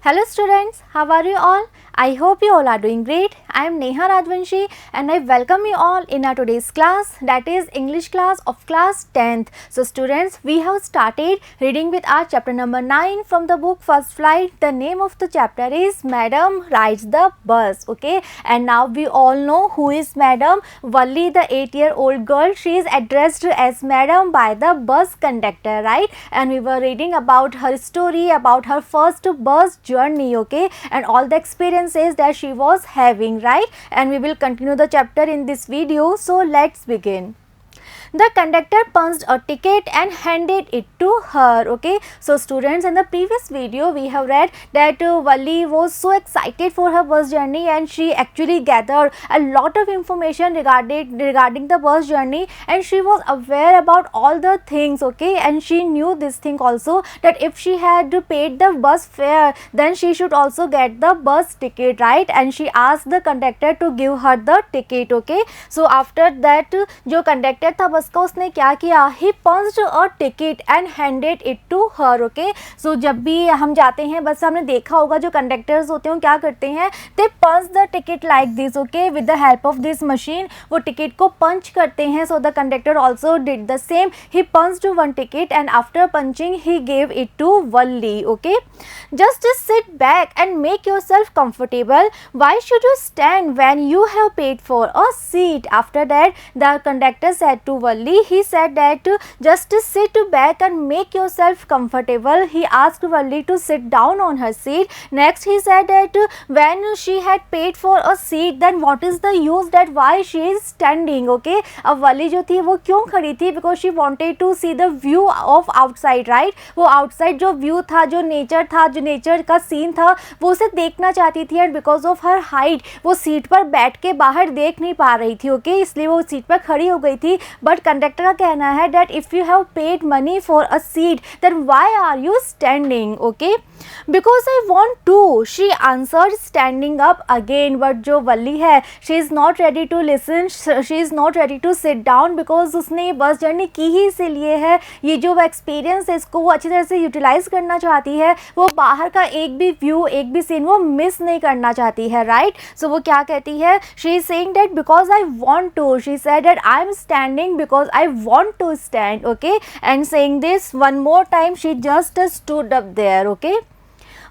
Hello students, how are you all? I hope you all are doing great. I am Neha Rajvanshi and I welcome you all in our today's class, that is English class of class 10th. So students, we have started reading with our chapter number 9 from the book First Flight. The name of the chapter is Madam Rides the Bus, okay? And now we all know who is Madam Valli, the 8-year-old girl. She is addressed as Madam by the bus conductor, right? And we were reading about her story, about her first bus journey, okay? And all the experiences that she was having, right? And we will continue the chapter in this video. So let's begin. The conductor punched a ticket and handed it to her, okay? So students, in the previous video we have read that Valli was so excited for her bus journey and she actually gathered a lot of information regarding the bus journey, and she was aware about all the things, okay? And she knew this thing also, that if she had paid the bus fare, then she should also get the bus ticket, right? And she asked the conductor to give her the ticket, okay? So after that, जो conductor था बस का, उसने क्या किया, he punched a ticket and handed it to her, okay? So जब भी हम जाते हैं बस, हमने देखा होगा जो कंडक्टर्स होते हैं क्या करते हैं, they punch the ticket like this, okay? With the help of this machine, वो टिकट को पंच करते हैं. So the conductor also did the same. He punched one ticket and after punching he gave it to Valli, okay? Just sit back and make yourself comfortable. Why should you stand when you have paid for a seat? After that, the conductor said to Valli, he said that just sit back and make yourself comfortable. He asked Valli to sit down on her seat. Next he said that when she had paid for a seat, then what is the use, that why she is standing, okay? अब Valli जो थी वो क्यों खड़ी थी? Because she wanted to see the view of outside, right? वो outside जो view था, जो nature था, जो nature का scene था, वो उसे देखना चाहती थी. And because of her height, वो सीट पर बैठ के बाहर देख नहीं पा रही थी, okay? इसलिए वो सीट पर खड़ी हो गई थी. बट कंडक्टर का कहना है that if you have paid money for a seat, then why are you standing, okay? Because I want to, she answered, standing up again. But जो वल्ली है, she is not ready to listen, she is not ready to sit down, because उसने ये bus journey की ही इसीलिए है. ये जो experience है इसको वो अच्छी तरह से यूटिलाइज करना चाहती है. वो बाहर का एक भी व्यू, एक भी सीन वो मिस नहीं करना चाहती है, राइट? सो वो क्या कहती है, she is saying that because I want to, she said that I am standing because I want to stand, okay? And saying this one more time, she just stood up there, okay?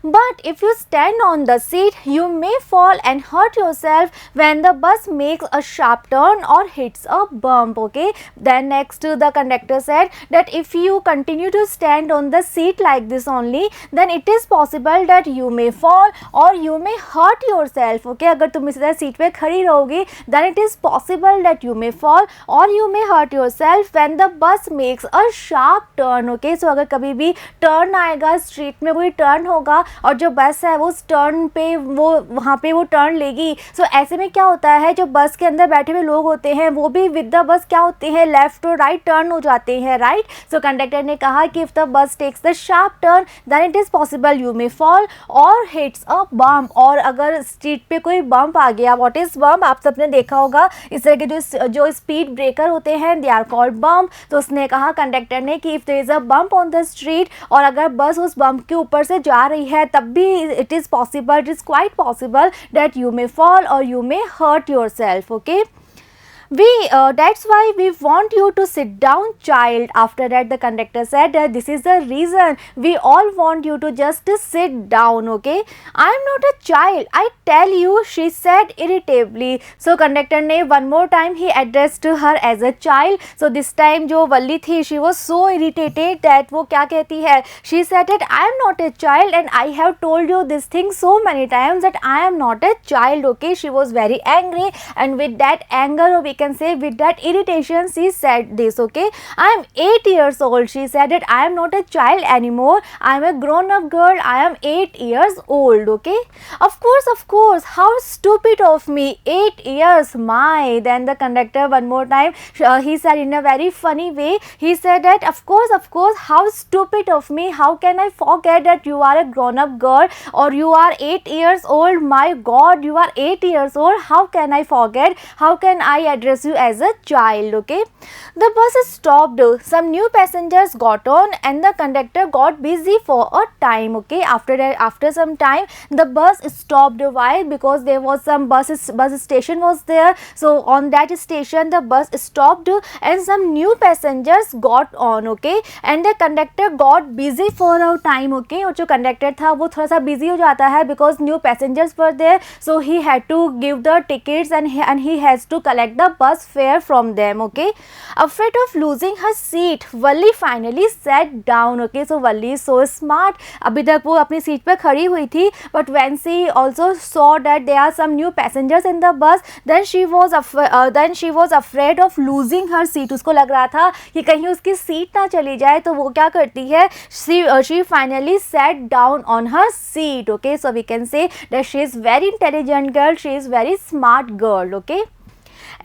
But if you stand on the seat, you may fall and hurt yourself when the bus makes a sharp turn or hits a bump, okay? Then next the conductor said that if you continue to stand on the seat like this only, then it is possible that you may fall or you may hurt yourself, okay? अगर तुम इस तरह seat पे खड़ी रहोगी, then it is possible that you may fall or you may hurt yourself when the bus makes a sharp turn, okay? So अगर कभी भी टर्न आएगा, स्ट्रीट में कोई टर्न होगा और जो बस है वो उस टर्न पे वो वहाँ पे वो टर्न लेगी. सो ऐसे में क्या होता है, जो बस के अंदर बैठे हुए लोग होते हैं वो भी विद द बस क्या होते हैं, लेफ्ट और राइट टर्न हो जाते हैं, राइट? सो कंडक्टर ने कहा कि if the bus takes the sharp turn, then it is possible you may fall और हिट्स अ बम्प. और अगर स्ट्रीट पे कोई बम्प आ गया, व्हाट इज़ बम्प, आप सबने देखा होगा, इस तरह के जो स्पीड ब्रेकर होते हैं, दे आर कॉल्ड बम्प. तो उसने कहा कंडक्टर ने कि if there is a bump on the street, और अगर बस उस बम्प के ऊपर से जा रही है, तब भी it is possible, it is quite possible that you may fall or you may hurt yourself, okay? That's why we want you to sit down, child. After that the conductor said that this is the reason we all want you to just sit down, okay? I am not a child, I tell you, she said irritably. So conductor ने one more time he addressed her as a child. So this time जो वल्ली थी, she was so irritated that वो क्या कहती है, she said that I am not a child and I have told you this thing so many times that I am not a child, okay? She was very angry, and with that anger, or we can say with that irritation, she said this, okay? I am 8 years old, she said that I am not a child anymore, I am a grown up girl, I am 8 years old, okay? Of course, how stupid of me, 8 years, my. Then the conductor one more time, he said in a very funny way, he said that of course, how stupid of me, how can I forget that you are a grown up girl or you are 8 years old, my god, you are 8 years old, how can I forget, how can I address you as a child. Okay, the bus stopped, some new passengers got on and the conductor got busy for a time. Okay, after some time the bus stopped. Why? Because there was some bus station was there, so on that station the bus stopped and some new passengers got on. Okay, and the conductor got busy for a time. Okay, और जो conductor था वो थोड़ा सा busy हो जाता है because new passengers were there, so he had to give the tickets and he has to collect the bus fare from them. Okay, afraid of losing her seat, Valli finally sat down. Okay, so Valli is so smart. अभी तक वो अपनी seat पे खड़ी हुई थी, but when she also saw that there are some new passengers in the bus, then she was afraid of losing her seat. उसको लग रहा था कि कहीं उसकी सीट ना चली जाए, तो वो क्या करती है, she finally sat down on her seat. Okay, so we can say that she is very intelligent girl, she is very smart girl. Okay,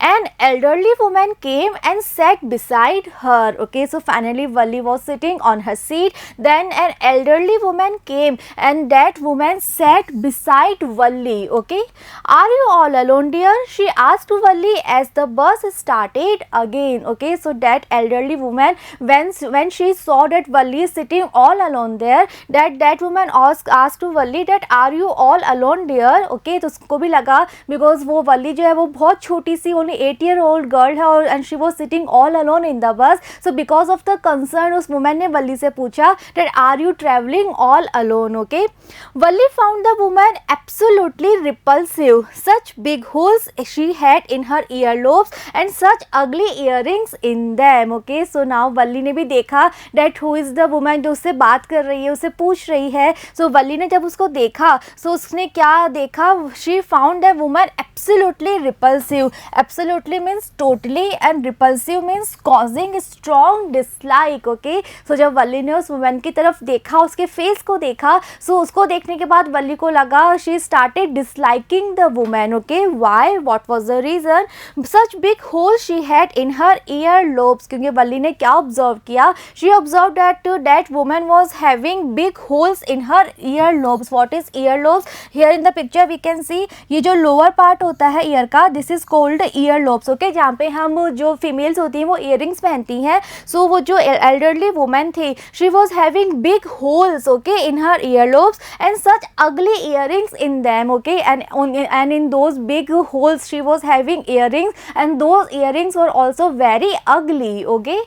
an elderly woman came and sat beside her. Okay, so finally Valli was sitting on her seat, then an elderly woman came and that woman sat beside Valli. Okay, are you all alone dear, she asked Valli as the bus started again. Okay, so that elderly woman, when she saw that Valli is sitting all alone there, that woman asked to Valli that are you all alone dear. Okay, तो उसको भी लगा because वो Valli जो है वो बहुत छोटी सी only 8-year-old girl है और and she was sitting all alone in the bus, so because of the concern उस woman ने Valli से पूछा that are you traveling all alone. Okay, Valli found the woman absolutely repulsive. Such big holes she had in her earlobes and such ugly earrings in them. Okay, so now Valli ने भी देखा that who is the woman जो उससे बात कर रही है, उससे पूछ रही है. So Valli ने जब उसको देखा, so उसने क्या देखा, she found the woman absolutely repulsive. Absolutely means totally and repulsive means causing strong dislike. Okay, so जब Valli ने उस woman की तरफ देखा, उसके face को देखा, so उसको देखने के बाद Valli को लगा she started disliking the woman. Okay, why? What was the reason? Such big holes she had in her earlobes. क्योंकि Valli ने क्या observe किया, she observed that woman was having big holes in her earlobes. What is earlobes? Here in the picture we can see ये जो lower part होता है ear का, this is called ear lobes. Okay, जहाँ पे हम जो females होती हैं वो earrings पहनती हैं. So वो जो elderly woman थी, she was having big holes, okay, in her earlobes and such ugly earrings in them. Okay, and in those big holes she was having earrings and those earrings were also very ugly. Okay,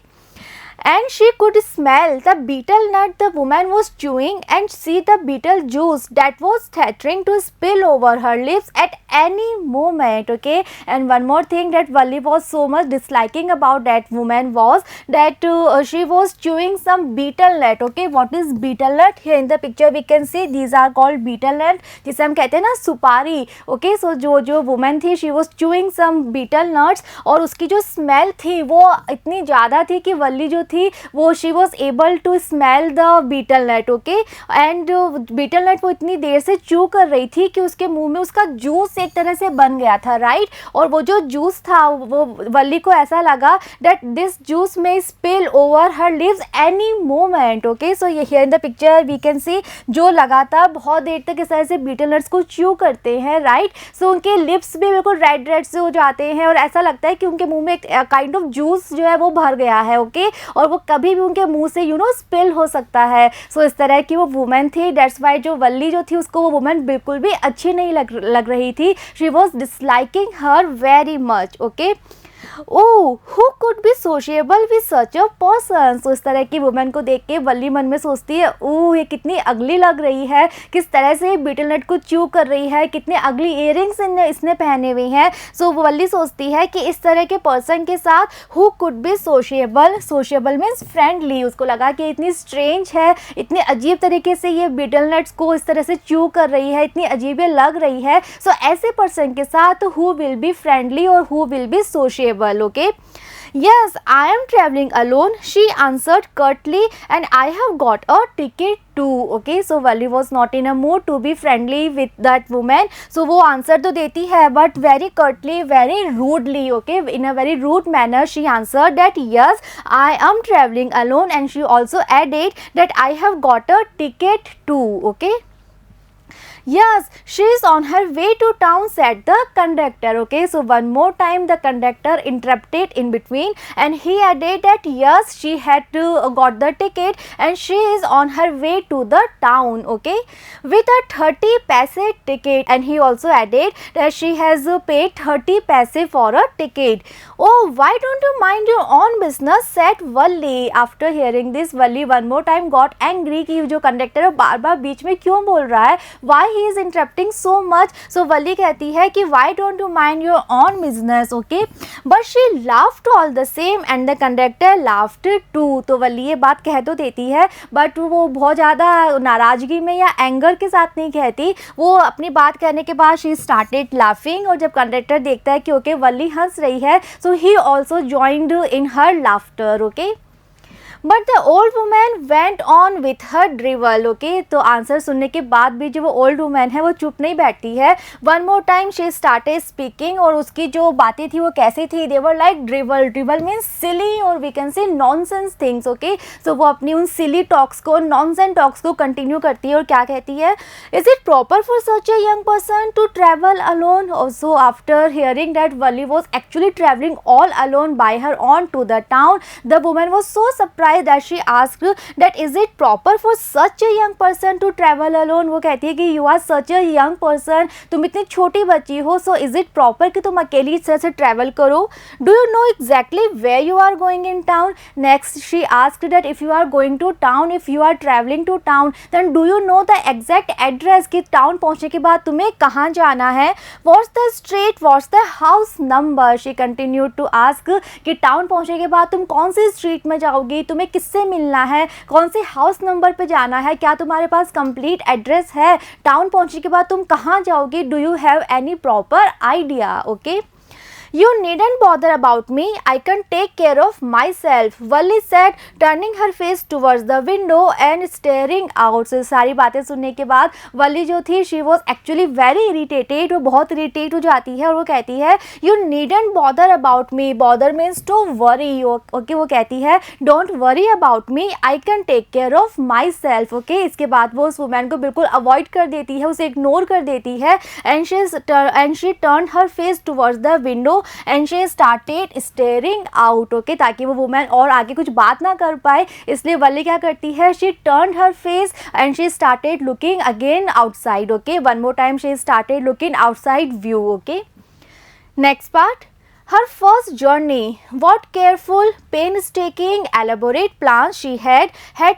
and she could smell the betel nut the woman was chewing and see the betel juice that was threatening to spill over her lips at any moment. Okay, and one more thing that Valli was so much disliking about that woman was that she was chewing some betel nut. Okay, what is betel nut? Here in the picture we can see these are called betel nut, जिसे हम कहते हैं ना सुपारी. Okay, so जो woman थी she was chewing some betel nuts और उसकी जो smell थी वो इतनी ज़्यादा थी कि Valli जो थी वो she was able to smell the betel nut. Okay, and betel nut वो इतनी देर से chew कर रही थी कि उसके मुंह में उसका जूस एक तरह से बन गया था, राइट. और वो जो जूस था वो Valli को ऐसा लगा that this juice may spill over her lips any moment. Okay, so here in the picture we can see जो लगातार बहुत देर तक इस तरह से betel nuts को chew करते हैं, राइट. so उनके lips भी बिल्कुल रेड से हो जाते हैं और ऐसा लगता है कि उनके मुंह में एक काइंड ऑफ जूस जो है वो भर गया है. ओके, और वो कभी भी उनके मुंह से स्पिल हो सकता है. सो इस तरह की वो वुमेन थी. दैट्स वाई जो Valli जो थी उसको वो वुमेन बिल्कुल भी अच्छी नहीं लग रही थी. She was disliking her very much. Okay, Oh, who could be sociable with such a person? So इस तरह की वुमेन को देख के Valli मन में सोचती है, ओह ये कितनी अगली लग रही है, किस तरह से बीटल नट को च्यू कर रही है, कितने अगली इयरिंग्स इसने पहने हुए हैं. सो Valli सोचती है कि इस तरह के पर्सन के साथ who could be sociable. Sociable means friendly. उसको लगा कि इतनी स्ट्रेंज है, इतने अजीब तरीके से ये बीटल नट्स को इस तरह से च्यू कर रही है, इतनी अजीब ये लग रही है. सो ऐसे पर्सन के साथ who will be friendly और who will be sociable. Okay, yes, I am traveling alone, she answered curtly, and I have got a ticket too. Okay, so Valli was not in a mood to be friendly with that woman. So वो answer तो देती है but very curtly, very rudely. Okay, in a very rude manner she answered that yes, I am traveling alone, and she also added that I have got a ticket too. Okay, Yes, she is on her way to town, said the conductor. Okay, so one more time the conductor interrupted in between and he added that yes, she had to got the ticket and she is on her way to the town. Okay, with a 30 paise ticket, and he also added that she has paid 30 paise for a ticket. Oh, why don't you mind your own business, said Valli. After hearing this, Valli one more time got angry कि जो conductor बार बार बीच में क्यों बोल रहा है, why he is interrupting so much. So Valli कहती है कि why don't you mind your own business, okay? But she laughed all the same and the conductor laughed too. तो Valli ये बात कह तो देती है बट वो बहुत ज़्यादा नाराज़गी में या एंगर के साथ नहीं कहती, वो अपनी बात कहने के बाद she started laughing और जब कंडक्टर देखता है कि ओके Valli हंस रही है, so he also joined in her laughter. Okay, but the old woman went on with her drivel. Okay, तो आंसर सुनने के बाद भी जो वो ओल्ड वुमेन है वो चुप नहीं बैठती है. One more time she started speaking और उसकी जो बातें थी वो कैसी थी, they were like drivel. Drivel means silly और we can say nonsense things. Okay, so वो अपनी उन सिली टॉक्स को, नॉनसेंस टॉक्स को कंटिन्यू करती है और क्या कहती है, is it proper for such a young person to travel alone. Also after hearing that Valli was actually traveling all alone by her own to the town, the woman was so surprised that she asked that is it proper for such a young person to travel alone. वो कहती है कि you are such a young person, तुम इतनी छोटी बच्ची हो, so is it proper कि तुम अकेली इस तरह से ट्रैवल करो. Do you know exactly where you are going in town? Next she asked that if you are going to town, if you are traveling to town, then do you know the exact address कि town पहुँचने के बाद तुम्हें कहाँ जाना है. What's the street, what's the house number? She continued to ask कि town पहुँचने के बाद तुम कौन सी स्ट्रीट में जाओगी, तुम्हें किससे मिलना है, कौन से हाउस नंबर पे जाना है, क्या तुम्हारे पास कंप्लीट एड्रेस है, टाउन पहुंचने के बाद तुम कहाँ जाओगी, do you have any proper idea. Okay, You needn't bother about me, I can take care of myself, Valli said, turning her face towards the window and staring out. So सारी बातें सुनने के बाद Valli जो थी she was actually very irritated, वो बहुत irritate हो जाती है और वो कहती है you needn't bother about me. Bother means to worry. Okay, वो कहती है don't worry about me, I can take care of myself. Okay, इसके बाद वो उस वुमेन को बिल्कुल अवॉइड कर देती है, उसे इग्नोर कर देती है and she turned her face towards the window and she started staring out. Okay, ताकि वो वुमेन और आगे कुछ बात ना कर पाए, इसलिए Valli क्या करती है, she turned her face and she started looking again outside. Okay, one more time she started looking outside view. Okay, next part. Her first journey. What careful, painstaking, elaborate plans she had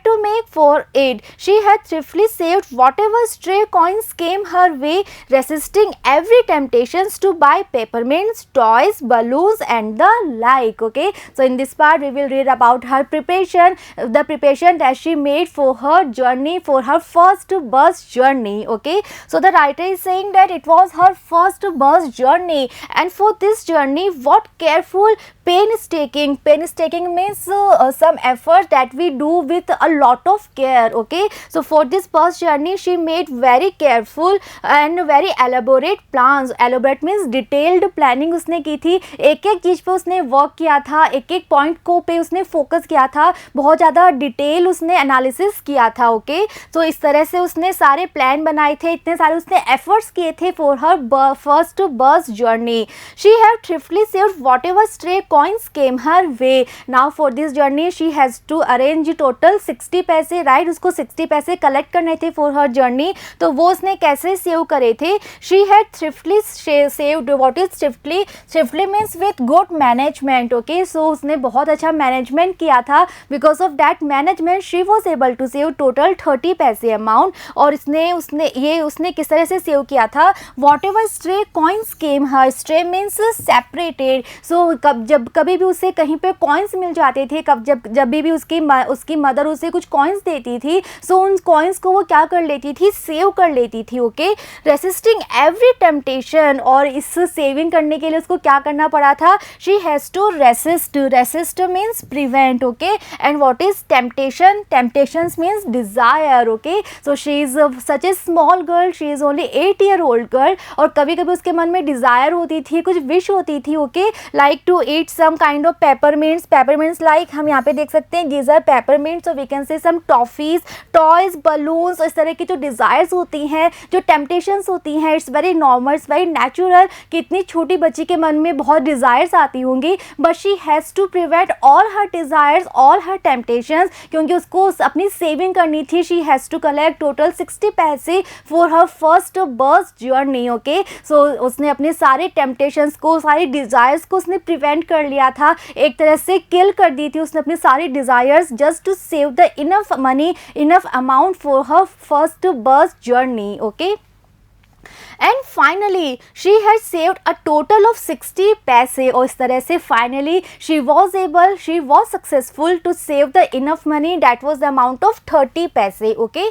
to make for it. She had thriftily saved whatever stray coins came her way, resisting every temptations to buy peppermints, toys, balloons and the like. Okay, so in this part we will read about her preparation, the preparation that she made for her journey, for her first bus journey. Okay, so the writer is saying that it was her first bus journey, and for this journey what careful, painstaking means some effort that we do with a lot of care. Okay, so for this bus journey she made very careful and very elaborate plans. Elaborate means detailed planning उसने की थी, एक एक चीज़ पे उसने work किया था, एक एक पॉइंट को पे उसने फोकस किया था, बहुत ज़्यादा डिटेल उसने एनालिसिस किया था. ओके, तो इस तरह से उसने सारे प्लान बनाए थे, इतने सारे उसने एफर्ट्स किए थे for her first bus journey. She have thriftily saved whatever stray coins came her way. Now for this journey she has to arrange total 60 पैसे, राइट, उसको 60 पैसे कलेक्ट करने थे फॉर हर जर्नी. तो वो उसने कैसे सेव करे थे, she had thriftily saved. what is thriftily? Thriftily means with good management. Okay, so उसने बहुत अच्छा मैनेजमेंट किया था, because of that management she was able to save total 30 पैसे अमाउंट. और उसने किस तरह से सेव किया था, whatever stray coins came her. stray means separated. सो जब कभी भी उसे कहीं पे कॉइन्स मिल जाते थे, जब भी उसकी मदर उसे कुछ कॉइन्स देती थी, सो उन कॉइन्स को वो क्या कर लेती थी, सेव कर लेती थी. ओके, रेसिस्टिंग एवरी टेम्पटेशन, और इस सेविंग करने के लिए उसको क्या करना पड़ा था, she has to resist means prevent. Okay, and what is temptation? Temptations means desire. Okay, so she is such a small girl, she is only 8 year old girl, और कभी कभी उसके मन में डिज़ायर होती थी, कुछ विश होती थी. Okay, like to eat some kind of peppermints like हम यहाँ पे देख सकते हैं दीज आर पेपरमिंट्स, और वी कैन से सम टॉफीज, टॉयज, बलून्स, इस तरह की जो डिज़ायर्स होती हैं, जो टेम्पटेशंस होती हैं, it's very normal, it's very natural कि इतनी छोटी बच्ची के मन में बहुत डिज़ायर्स आती होंगी, but she has to prevent all her desires, all her temptations, क्योंकि उसको अपनी सेविंग करनी थी. She has to collect total 60 पैसे for her first bus journey. Okay, so उसने अपने सारे टेम्पटेशंस को, सारी डिज़ायर्स को उसने प्रिवेंट कर लिया था, एक तरह से किल कर दी थी उसने अपनी सारी desires, just to save the enough money, enough amount for her first bus journey. Okay, and finally she had saved a total of 60 पैसे, और इस तरह से finally she was successful to save the enough money that was the amount of 30 पैसे. Okay,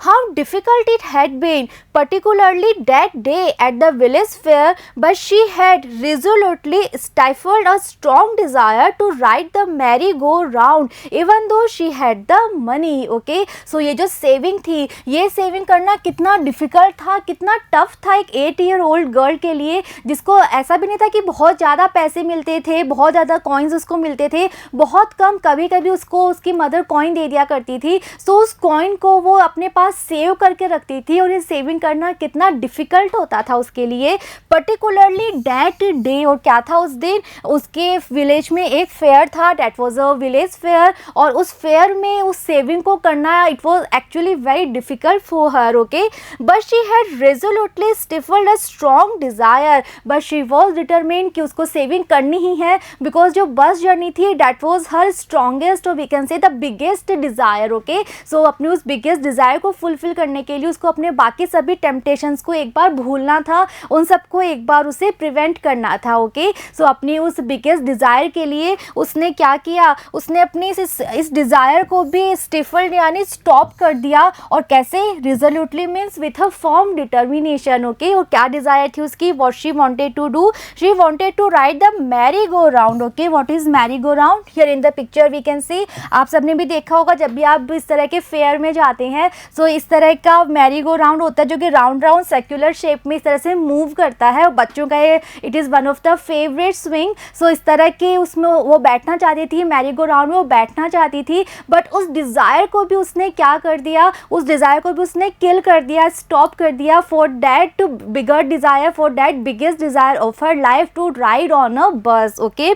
how difficult it had been particularly that day at the village fair, but she had resolutely stifled a strong desire to ride the merry-go-round even though she had the money. Okay, so ये जो saving थी, ये saving करना कितना difficult था, कितना tough था एक 8 ईयर ओल्ड गर्ल के लिए, जिसको ऐसा भी नहीं था कि बहुत ज़्यादा पैसे मिलते थे, बहुत ज़्यादा कॉइन्स उसको मिलते थे, बहुत कम, कभी कभी उसको उसकी मदर कॉइन दे दिया करती थी, सो उस कॉइन को वो अपने पास सेव करके रखती थी, और ये सेविंग करना कितना डिफ़िकल्ट होता था उसके लिए, पर्टिकुलरली दैट डे. और क्या था उस दिन, उसके विलेज में एक फेयर था, that was a village fair, और उस फेयर में उस सेविंग को करना it was actually very difficult for her. Okay, but she had resolutely stifled a strong desire, but she was determined कि उसको सेविंग करनी ही है, बिकॉज जो बस जर्नी थी दैट वाज हर स्ट्रॉन्गेस्ट, और we can say the biggest desire. Okay, so अपने उस biggest desire को फुलफिल करने के लिए उसको अपने बाकी सभी टेम्पटेशंस को एक बार भूलना था, उन सबको एक बार उसे प्रिवेंट करना था. ओके, सो अपनी उस बिगेस्ट डिज़ायर के लिए उसने क्या किया, उसने अपनी इस डिज़ायर को भी स्टिफल्ड यानी स्टॉप कर दिया, और कैसे, resolutely means with a firm determination. Okay, और क्या डिज़ायर थी उसकी, what she wanted to do, she wanted to ride the merry go round. Okay, what is merry go round, here in the picture we can see, आप सबने भी देखा होगा जब भी आप इस तरह के फेयर में जाते हैं, सो इस तरह का मैरी गो राउंड होता है जो कि राउंड सर्कुलर शेप में इस तरह से मूव करता है, और बच्चों का ये it is one of the favourite swing. So इस तरह के उसमें वो बैठना चाहती थी, मैरी गो राउंड में वो बैठना चाहती थी, बट उस डिज़ायर को भी उसने क्या कर दिया, उस डिज़ायर को भी उसने किल कर दिया, स्टॉप कर दिया, for that bigger desire, for that biggest desire of her life to ride on a bus. Okay,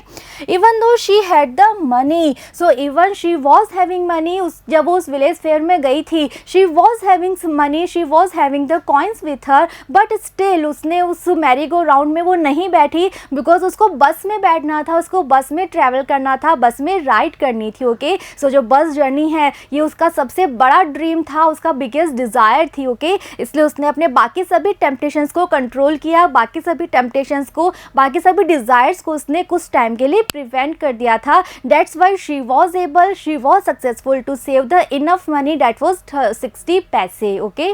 even though she had the money, so even she was having money, जब वो उस विलेज फेयर में गई थी, she was having money, she was having the coins with her, but still उसने उस Mary go round में वो नहीं बैठी, बिकॉज उसको बस में बैठना था, उसको बस में ट्रैवल करना था, बस में राइड करनी थी. ओके, सो जो बस जर्नी है ये उसका सबसे बड़ा ड्रीम था, उसका बिगेस्ट डिज़ायर थी. ओके, इसलिए उसने अपने बाकी सभी टेम्पटेशंस को कंट्रोल किया, बाकी सभी टेम्पटेशंस को, बाकी सभी डिज़ायर्स को उसने कुछ टाइम के लिए प्रिवेंट कर दिया था. That's why she was successful to save the enough money that was 60 पैसे. Okay,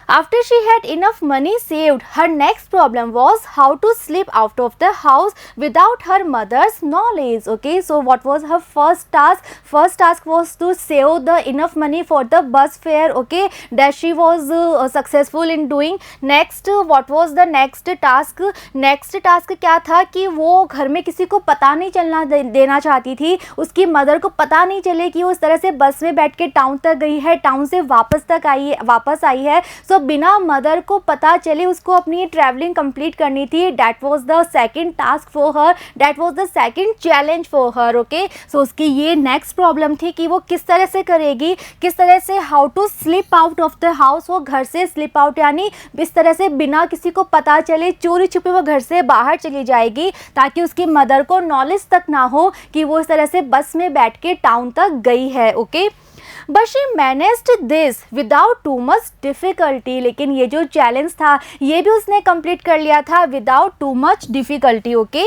after she had enough money saved, her next problem was how to slip out of the house without her mother's knowledge. Okay, so what was her first task? First task was to save the enough money for the bus fare. Okay, that she was successful in doing. Next, what was the next task? Next task क्या था कि वो घर में किसी को पता नहीं चलना देना चाहती थी, उसकी मदर को पता नहीं चले कि वो उस तरह से बस में बैठ के टाउन तक गई है, टाउन से वापस आई है. तो बिना मदर को पता चले उसको अपनी ट्रैवलिंग कंप्लीट करनी थी. That was the second task for her, that was the second challenge for her. Okay, so उसकी ये नेक्स्ट प्रॉब्लम थी कि वो किस तरह से करेगी, किस तरह से how to slip out of the house, वो घर से स्लिप आउट यानी इस तरह से बिना किसी को पता चले चोरी छुपे वो घर से बाहर चली जाएगी, ताकि उसकी मदर को नॉलेज तक ना हो कि वो इस तरह से बस में बैठ के टाउन तक गई है. Okay, but she managed this without too much difficulty, लेकिन ये जो चैलेंज था ये भी उसने कंप्लीट कर लिया था without too much difficulty. Okay,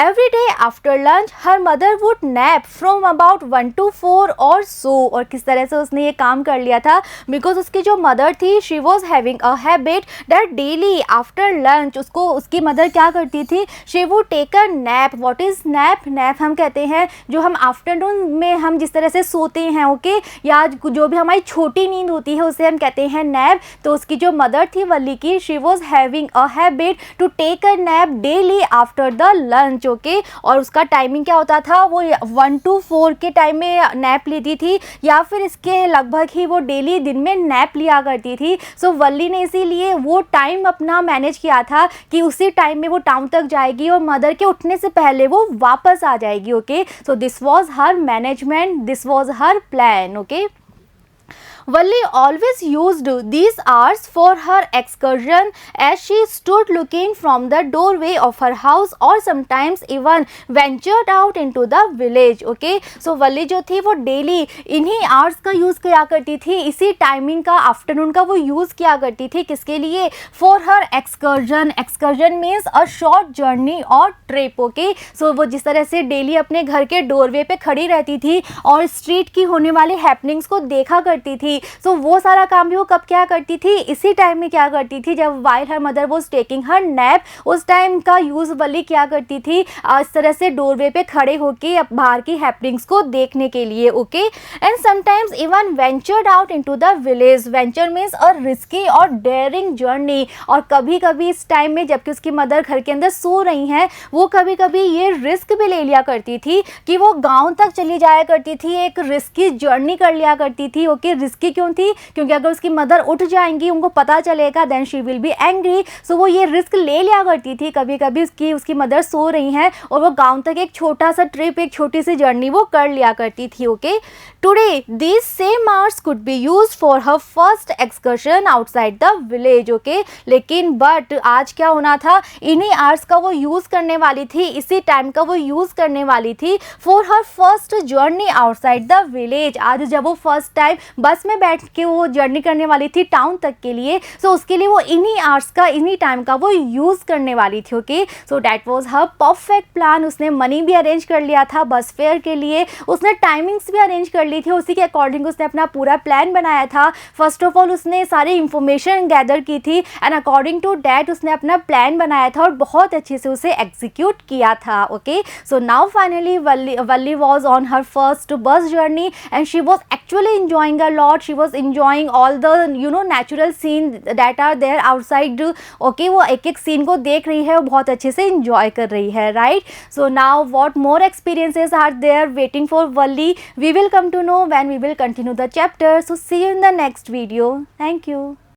every day after lunch her mother would nap from about 1 to 4 और सो. और किस तरह से उसने ये काम कर लिया था, बिकॉज उसकी जो मदर थी she was having a habit that daily after lunch उसको उसकी मदर क्या करती थी, she would take a nap. What is nap? Nap हम कहते हैं जो हम आफ्टरनून में हम जिस तरह से सोते हैं. ओके, या जो भी हमारी छोटी नींद होती है उसे हम कहते हैं नैप। तो उसकी जो मदर थी वल्ली की, she was having a habit to take a nap daily after the lunch. Okay, और उसका टाइमिंग क्या होता था, वो 1 to 4 के टाइम में नैप लेती थी या फिर इसके लगभग ही वो डेली दिन में नैप लिया करती थी। सो वल्ली ने इसीलिए वो टाइम अपना मैनेज किया था कि उसी टाइम में वो टाउन तक जाएगी और मदर के उठने से पहले वो वापस आ जाएगी। Okay, so this was her management, this was her plan. Okay, Valli always used these hours for her excursion as she stood looking from the doorway of her house or sometimes even ventured out into the village. Okay, so Valli जो थी वो daily इन्हीं hours का use किया करती थी, इसी timing का, आफ्टरनून का वो यूज़ किया करती थी। किसके लिए? For her excursion. Excursion means a short journey और ट्रिप। ओके, सो वो जिस तरह से डेली अपने घर के डोरवे पे खड़ी रहती थी और स्ट्रीट की होने वाली हैपनिंग्स को देखा करती थी, सो वो सारा काम भी वो कब क्या करती थी? इसी टाइम में क्या करती थी, जब while her mother was taking her nap, उस टाइम का यूज़ वल्ली क्या करती थी? इस तरह से डोरवे पे खड़े होके बाहर की हैपनिंग्स को देखने के लिए। Okay, and sometimes even ventured out into the village. Venture means a risky और डेयरिंग जर्नी। और कभी कभी इस टाइम में जबकि उसकी मदर घर के अंदर सो रही हैं, वो कभी कभी ये रिस्क भी ले लिया करती थी कि वो गाँव तक चली जाया करती थी, एक रिस्की जर्नी कर लिया करती थी। ओके, रिस्की क्यों थी? क्योंकि अगर उसकी मदर उठ जाएंगी, उनको पता चलेगा, then she will be angry. So वो ये रिस्क ले लिया करती थी। कभी कभी उसकी मदर सो रही हैं और वो गांव तक एक छोटा सा ट्रिप, एक छोटी सी जर्नी वो कर लिया करती थी। Okay, today these same hours could be used for her first excursion outside the village. Okay, लेकिन बट आज क्या होना था, इन्हीं आवर्स का वो यूज़ करने वाली थी, इसी टाइम का वो यूज़ करने वाली थी for her first journey outside the village. आज जब वो फर्स्ट टाइम बस में बैठ के वो जर्नी करने वाली थी टाउन तक के लिए, सो उसके लिए वो इन्हीं आवर्स का, इन्हीं टाइम का वो यूज़ करने वाली थी। Okay, so that was her perfect plan. उसने मनी भी अरेंज कर लिया था बस फेयर के लिए, उसने टाइमिंग्स भी अरेंज कर ली थी, उसी के अकॉर्डिंग उसने अपना पूरा प्लान बनाया था। फर्स्ट ऑफ ऑल उसने सारी इंफॉर्मेशन गैदर की थी एंड अकॉर्डिंग टू डैट उसने अपना प्लान बनाया था और बहुत अच्छे से उसे एग्जीक्यूट किया था। Okay, so now finally Valli was on her first bus journey and she was actually enjoying a lot. She was enjoying all the natural scene that are there outside. Okay, वो एक एक scene को देख रही है और बहुत अच्छे से enjoy कर रही है, right? So now what more experiences are there waiting for Valli? We will come to know when we will continue the chapter. So see you in the next video. Thank you.